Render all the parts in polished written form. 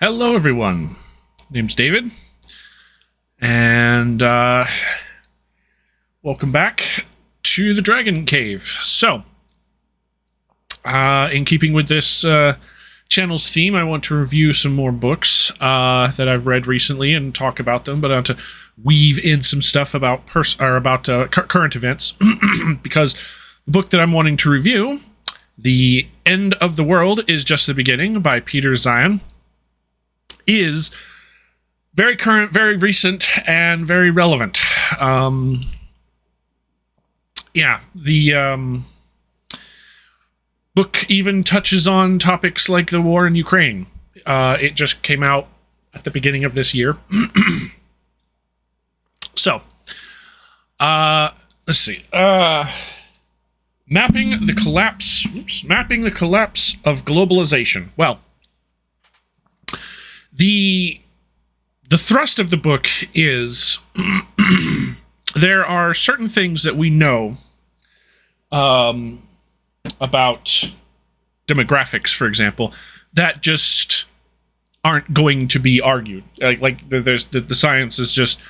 Hello, everyone. Name's David, and welcome back to the Dragon Cave. So, in keeping with this channel's theme, I want to review some more books that I've read recently and talk about them, but I want to weave in some stuff about current events because the book that I'm wanting to review, The End of the World is Just the Beginning by Peter Zeihan, is very current, very recent, and very relevant. The book even touches on topics like the war in Ukraine. It just came out at the beginning of this year. So, let's see. Mapping the collapse of globalization. Well, the thrust of the book is there are certain things that we know about demographics, for example, that just aren't going to be argued. Like there's the science is just,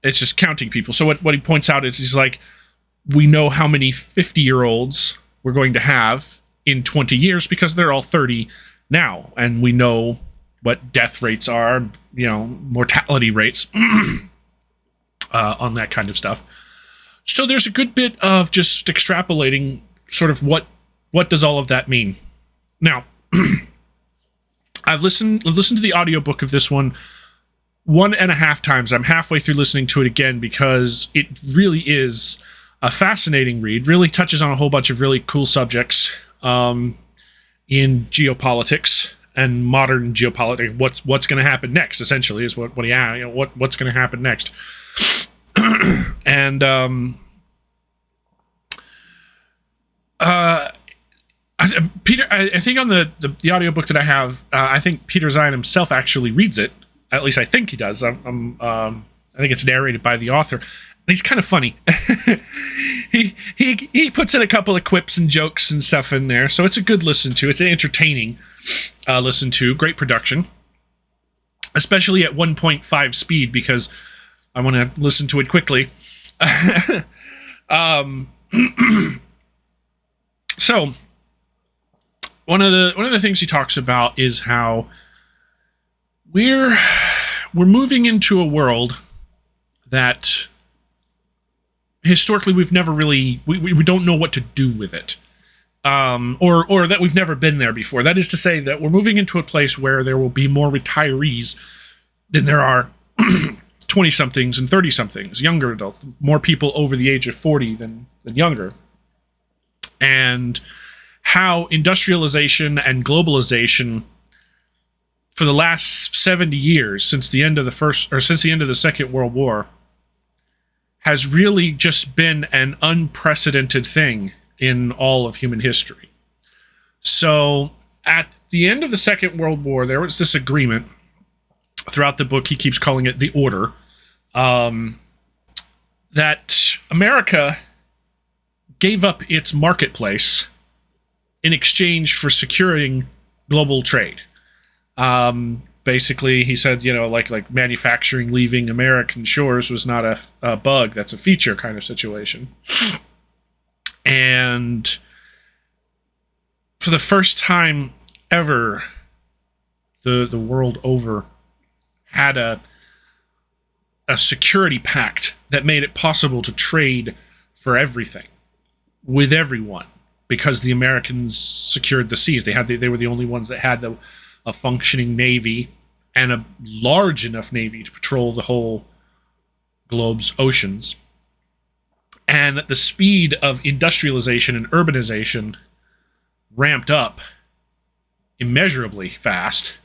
it's just counting people. So what he points out is he's like, we know how many 50-year-olds we're going to have in 20 years because they're all 30 now, and we know what death rates are, mortality rates on that kind of stuff. So there's a good bit of just extrapolating sort of what does all of that mean. Now, I've listened to the audiobook of this one 1.5 times. I'm halfway through listening to it again because it really is a fascinating read, really touches on a whole bunch of really cool subjects in geopolitics and modern geopolitics. What's going to happen next, essentially, is what's going to happen next. And Peter, I think on the audiobook that I have, I think Peter Zeihan himself actually reads it. At least I think he does. I think it's narrated by the author. And he's kind of funny. he puts in a couple of quips and jokes and stuff in there, so it's a good listen to. It's an entertaining listen to. Great production, especially at 1.5 speed because I want to listen to it quickly. So one of the things he talks about is how we're moving into a world that historically we've never really we don't know what to do with it, or that we've never been there before. That is to say that we're moving into a place where there will be more retirees than there are 20-somethings and 30-somethings, younger adults, more people over the age of 40 than younger. And how industrialization and globalization for the last 70 years, since the end of the Second World War, has really just been an unprecedented thing in all of human history. So at the end of the Second World War, there was this agreement. Throughout the book, he keeps calling it the Order, that America gave up its marketplace in exchange for securing global trade. Basically, he said, like manufacturing leaving American shores was not a bug, that's a feature kind of situation. And for the first time ever, the world over had a security pact that made it possible to trade for everything with everyone, because the Americans secured the seas. They were the only ones that had a functioning navy and a large enough navy to patrol the whole globe's oceans. And the speed of industrialization and urbanization ramped up immeasurably fast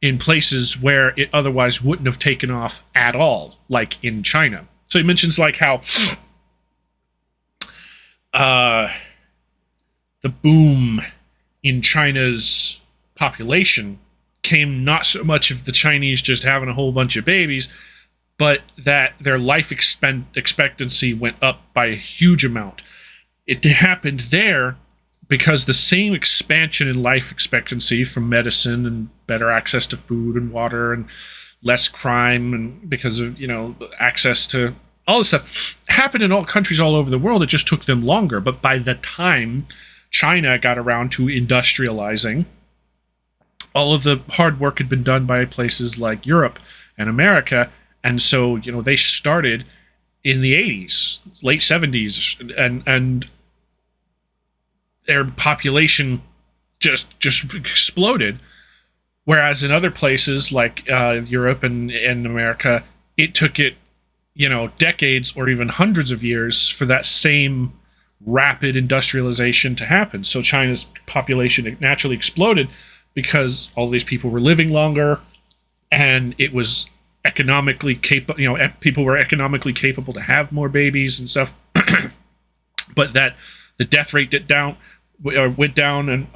in places where it otherwise wouldn't have taken off at all, like in China. So he mentions like how the boom in China's population came not so much of the Chinese just having a whole bunch of babies, but that their life expectancy went up by a huge amount. it happened there because the same expansion in life expectancy from medicine and better access to food and water and less crime, and because of, access to all this stuff, happened in all countries all over the world. It just took them longer. But by the time China got around to industrializing, all of the hard work had been done by places like Europe and America. And so, they started in the 80s, late 70s, and their population just exploded. Whereas in other places like Europe and America, it took it, decades or even hundreds of years for that same rapid industrialization to happen. So China's population naturally exploded because all these people were living longer, and it was economically capable. People were economically capable to have more babies and stuff. But that the death rate went down, and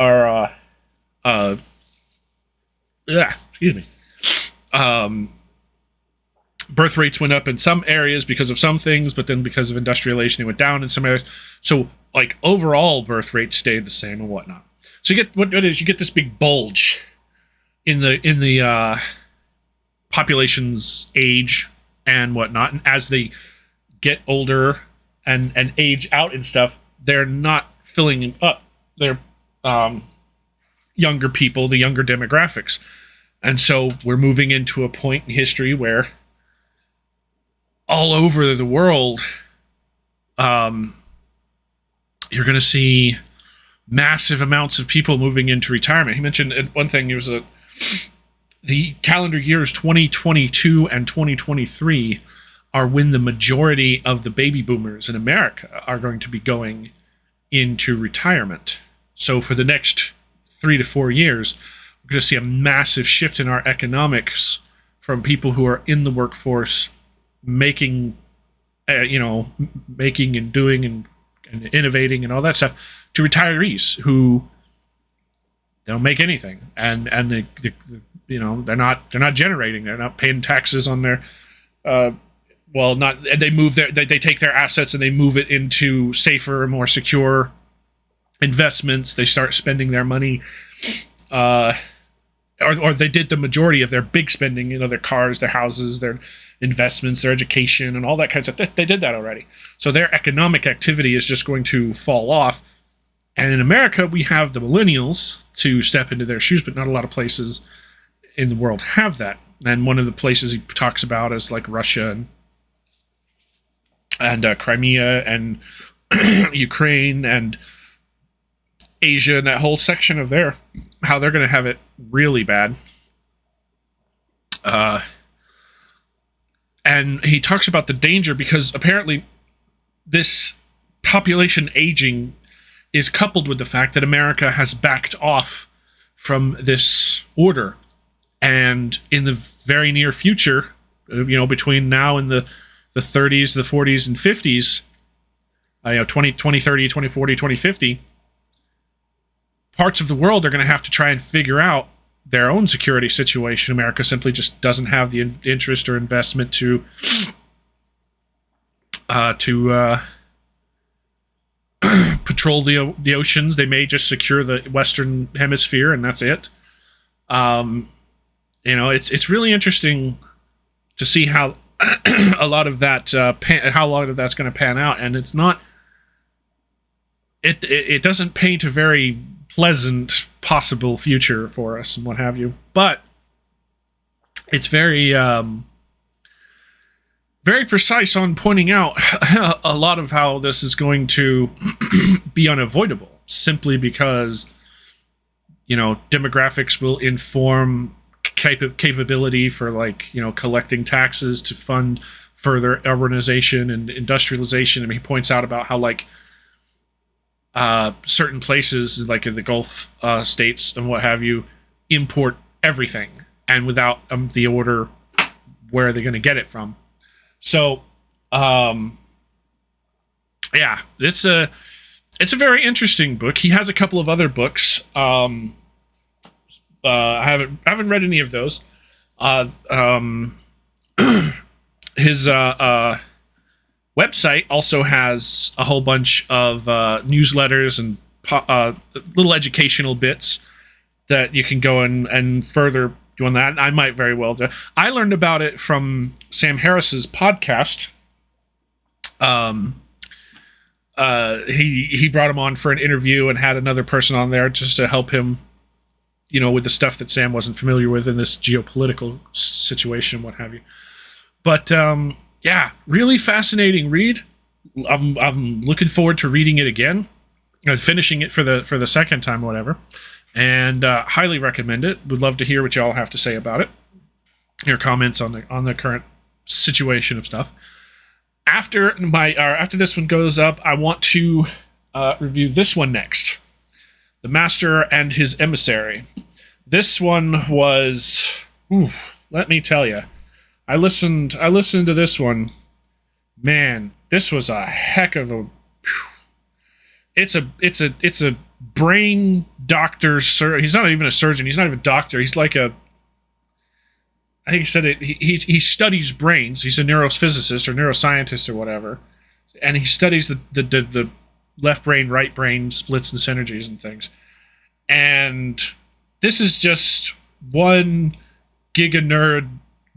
birth rates went up in some areas because of some things, but then because of industrialization, it went down in some areas. So, overall birth rates stayed the same and whatnot. So you get you get this big bulge in the population's age and whatnot, and as they get older and age out and stuff, they're not filling up their younger people, the younger demographics. And so we're moving into a point in history where all over the world, you're going to see massive amounts of people moving into retirement. He mentioned one thing, the calendar years 2022 and 2023 are when the majority of the baby boomers in America are going to be going into retirement. So for the next 3 to 4 years, we're going to see a massive shift in our economics from people who are in the workforce making and doing and innovating and all that stuff, to retirees who don't make anything, and they're not generating, they're not paying taxes on their they take their assets and they move it into safer, more secure investments. They start spending their money, or they did the majority of their big spending, their cars, their houses, their investments, their education, and all that kind of stuff. They did that already. So their economic activity is just going to fall off. And in America, we have the millennials to step into their shoes, but not a lot of places in the world have that. And one of the places he talks about is like Russia and Crimea and Ukraine and Asia, and that whole section of how they're going to have it really bad. And he talks about the danger because apparently this population aging is coupled with the fact that America has backed off from this order. And in the very near future, between now and the 30s, the 40s, and 50s, 2030, 2040, 2050, parts of the world are going to have to try and figure out their own security situation. America simply just doesn't have the interest or investment to patrol the oceans. They may just secure the Western Hemisphere, and that's it. It's really interesting to see how a lot of that's going to pan out, and it's not. It doesn't paint a very pleasant possible future for us and what have you, but it's very very precise on pointing out a lot of how this is going to be unavoidable, simply because demographics will inform capability for collecting taxes to fund further urbanization and industrialization. I mean, he points out about how certain places like in the Gulf states and what have you import everything, and without the order, where are they going to get it from? So it's a very interesting book. He has a couple of other books. I haven't read any of those. His website also has a whole bunch of newsletters and little educational bits that you can go and further do on that. I might very well do. I learned about it from Sam Harris's podcast. He brought him on for an interview and had another person on there just to help him, with the stuff that Sam wasn't familiar with in this geopolitical situation, what have you. But yeah, really fascinating read. I'm looking forward to reading it again and finishing it for the second time, or whatever. And highly recommend it. Would love to hear what y'all have to say about it. Your comments on the current situation of stuff. After this one goes up, I want to review this one next. The Master and His Emissary. This one was, let me tell you, I listened to this one. Man, this was a heck of a. It's a brain doctor. He's not even a surgeon. He's not even a doctor. He's like a. I think he said it. He studies brains. He's a neurophysicist or neuroscientist or whatever, and he studies the left brain, right brain splits and synergies and things. And this is just one giga nerd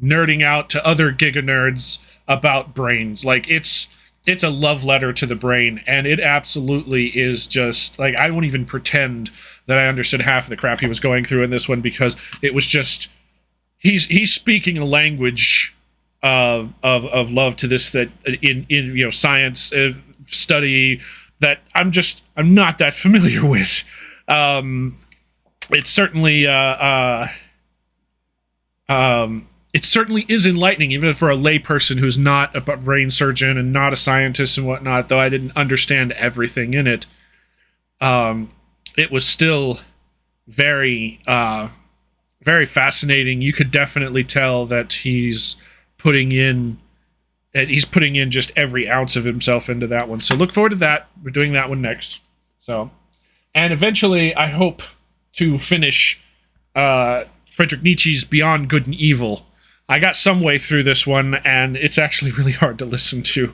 nerding out to other giga nerds about brains. Like it's a love letter to the brain, and it absolutely is. Just like, I won't even pretend that I understood half of the crap he was going through in this one, because it was just he's speaking a language of love to this, that in science study that I'm not that familiar with. It certainly is enlightening, even for a layperson who's not a brain surgeon and not a scientist and whatnot. Though I didn't understand everything in it, it was still very, very fascinating. You could definitely tell that he's putting in just every ounce of himself into that one. So look forward to that. We're doing that one next. So, and eventually, I hope to finish Friedrich Nietzsche's Beyond Good and Evil. I got some way through this one, and it's actually really hard to listen to,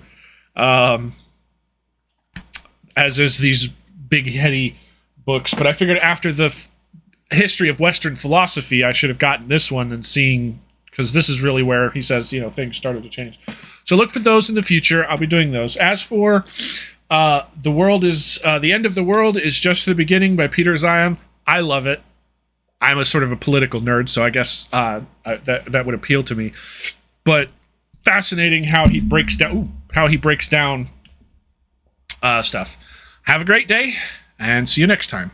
as is these big, heady books. But I figured after the history of Western philosophy, I should have gotten this one and seeing, because this is really where he says, things started to change. So look for those in the future. I'll be doing those. As for The End of the World is Just the Beginning by Peter Zeihan, I love it. I'm a sort of a political nerd, so I guess that would appeal to me. But fascinating how he breaks down stuff. Have a great day, and see you next time.